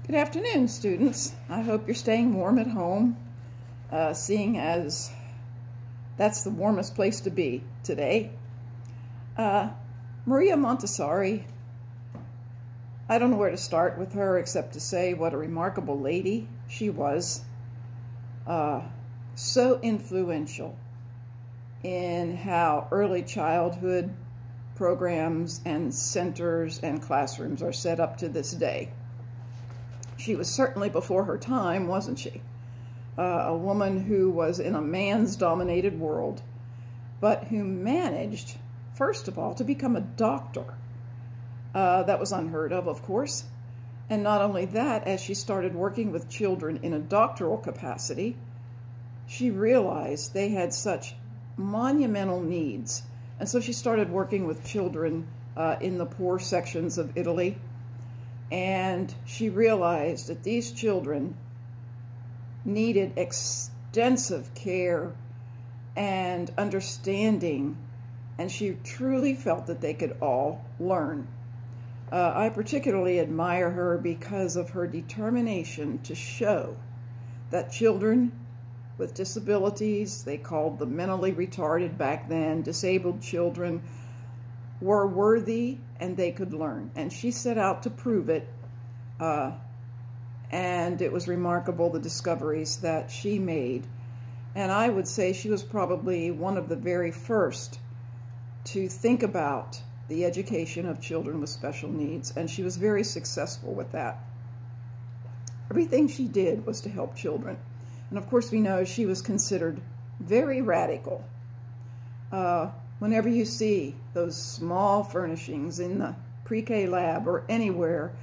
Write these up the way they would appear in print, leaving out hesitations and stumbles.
Good afternoon, students. I hope you're staying warm at home, seeing as that's the warmest place to be today. Maria Montessori, I don't know where to start with her except to say what a remarkable lady she was. So influential in how early childhood programs and centers and classrooms are set up to this day. She was certainly before her time, wasn't she? A woman who was in a man's dominated world, but who managed, first of all, to become a doctor. That was unheard of course. And not only that, as she started working with children in a doctoral capacity, she realized they had such monumental needs. And so she started working with children in the poor sections of Italy. And she realized that these children needed extensive care and understanding, and she truly felt that they could all learn. I particularly admire her because of her determination to show that children with disabilities, they called them mentally retarded back then, disabled children, were worthy and they could learn. And she set out to prove it, and it was remarkable, the discoveries that she made. And I would say she was probably one of the very first to think about the education of children with special needs, and she was very successful with that. Everything she did was to help children. And of course we know she was considered very radical. Whenever you see those small furnishings in the pre-K lab or anywhere,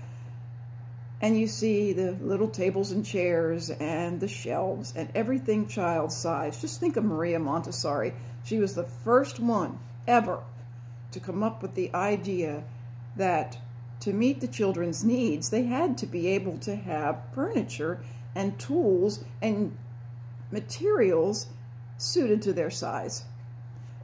and you see the little tables and chairs and the shelves and everything child size, just think of Maria Montessori. She was the first one ever to come up with the idea that to meet the children's needs, they had to be able to have furniture and tools and materials suited to their size.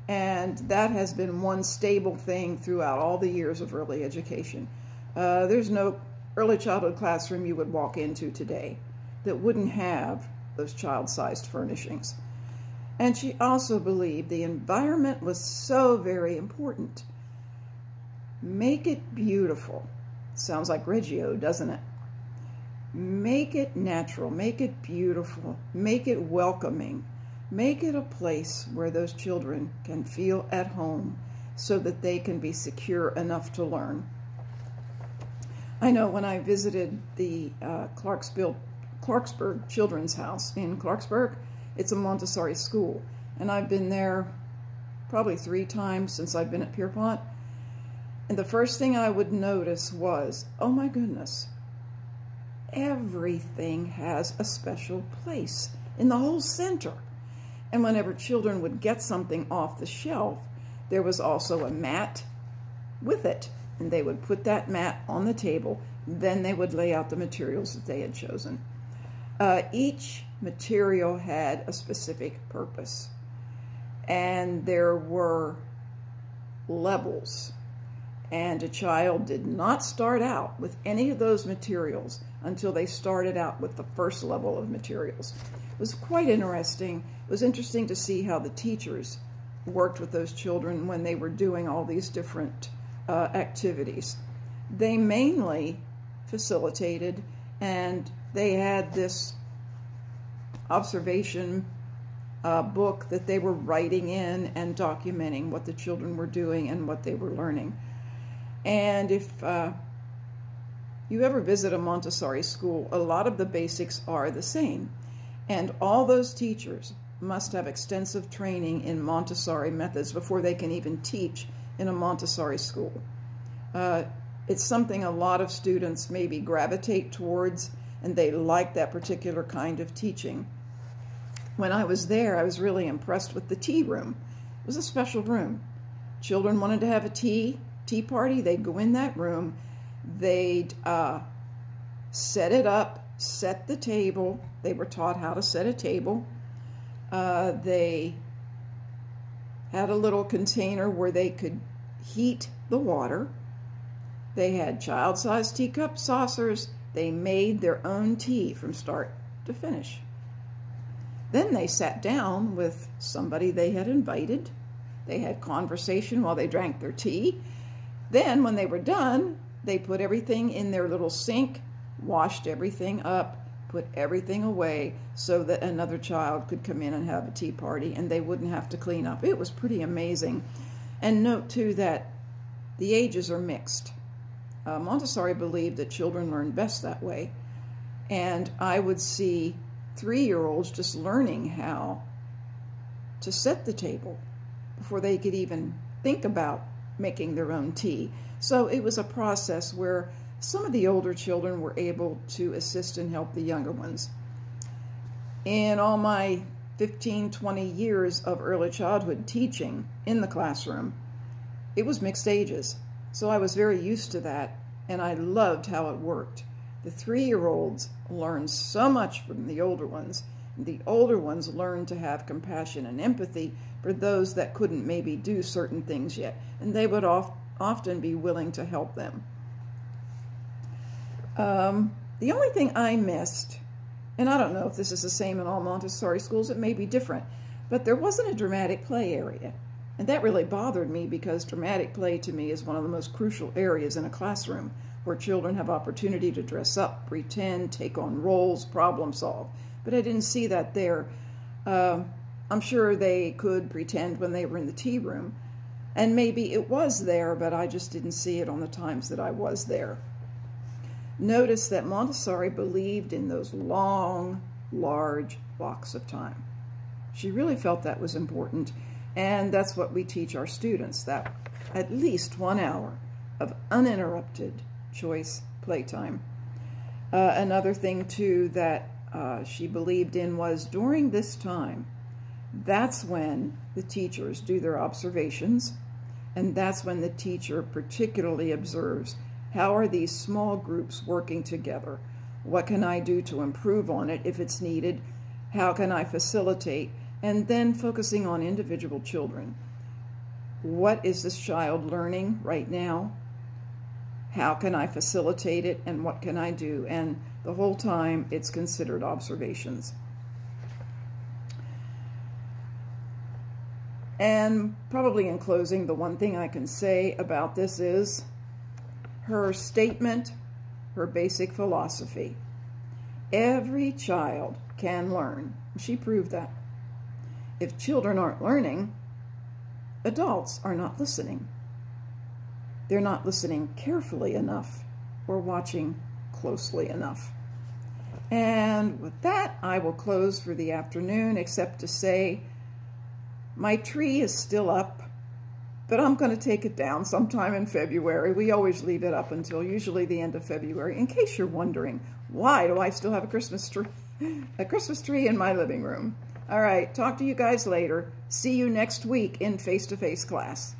And that has been one stable thing throughout all the years of early education. There's no early childhood classroom you would walk into today that wouldn't have those child-sized furnishings. And she also believed the environment was so very important. Make it beautiful. Sounds like Reggio, doesn't it? Make it natural, make it beautiful, make it welcoming. Make it a place where those children can feel at home so that they can be secure enough to learn. I know when I visited the Clarksburg Children's House in Clarksburg, it's a Montessori school, and I've been there probably 3 times since I've been at Pierpont. And the first thing I would notice was, oh my goodness, everything has a special place in the whole center. And whenever children would get something off the shelf, there was also a mat with it. And they would put that mat on the table. Then they would lay out the materials that they had chosen. Each material had a specific purpose. And there were levels. And a child did not start out with any of those materials until they started out with the first level of materials. It was quite interesting. It was interesting to see how the teachers worked with those children when they were doing all these different activities. They mainly facilitated, and they had this observation book that they were writing in and documenting what the children were doing and what they were learning. And if you ever visit a Montessori school, a lot of the basics are the same. And all those teachers must have extensive training in Montessori methods before they can even teach in a Montessori school. It's something a lot of students maybe gravitate towards, and they like that particular kind of teaching. When I was there, I was really impressed with the tea room. It was a special room. Children wanted to have a tea party, they'd go in that room, they'd set it up, set the table. They were taught how to set a table. They had a little container where they could heat the water. They had child-sized teacup saucers. They made their own tea from start to finish. Then they sat down with somebody they had invited. They had conversation while they drank their tea. Then, when they were done, they put everything in their little sink, washed everything up, put everything away so that another child could come in and have a tea party and they wouldn't have to clean up. It was pretty amazing. And note, too, that the ages are mixed. Montessori believed that children learn best that way. And I would see 3-year-olds just learning how to set the table before they could even think about making their own tea. So it was a process where some of the older children were able to assist and help the younger ones. In all my 15, 20 years of early childhood teaching in the classroom, it was mixed ages. So I was very used to that, and I loved how it worked. The 3-year-olds learned so much from the older ones. The older ones learned to have compassion and empathy for those that couldn't maybe do certain things yet, and they would often be willing to help them. The only thing I missed, and I don't know if this is the same in all Montessori schools, it may be different, but there wasn't a dramatic play area. And that really bothered me because dramatic play to me is one of the most crucial areas in a classroom where children have opportunity to dress up, pretend, take on roles, problem solve. But I didn't see that there. I'm sure they could pretend when they were in the tea room, and maybe it was there, but I just didn't see it on the times that I was there. Notice that Montessori believed in those long, large blocks of time. She really felt that was important, and that's what we teach our students, that at least 1 hour of uninterrupted choice playtime. Another thing, too, that she believed in was during this time, that's when the teachers do their observations, and that's when the teacher particularly observes, how are these small groups working together? What can I do to improve on it if it's needed? How can I facilitate? And then focusing on individual children. What is this child learning right now? How can I facilitate it, and what can I do? And the whole time it's considered observations. And probably in closing, the one thing I can say about this is her statement, her basic philosophy. Every child can learn. She proved that. If children aren't learning, adults are not listening. They're not listening carefully enough or watching closely enough. And with that, I will close for the afternoon, except to say my tree is still up, but I'm going to take it down sometime in February. We always leave it up until usually the end of February, in case you're wondering, why do I still have a Christmas tree in my living room? All right, talk to you guys later. See you next week in face-to-face class.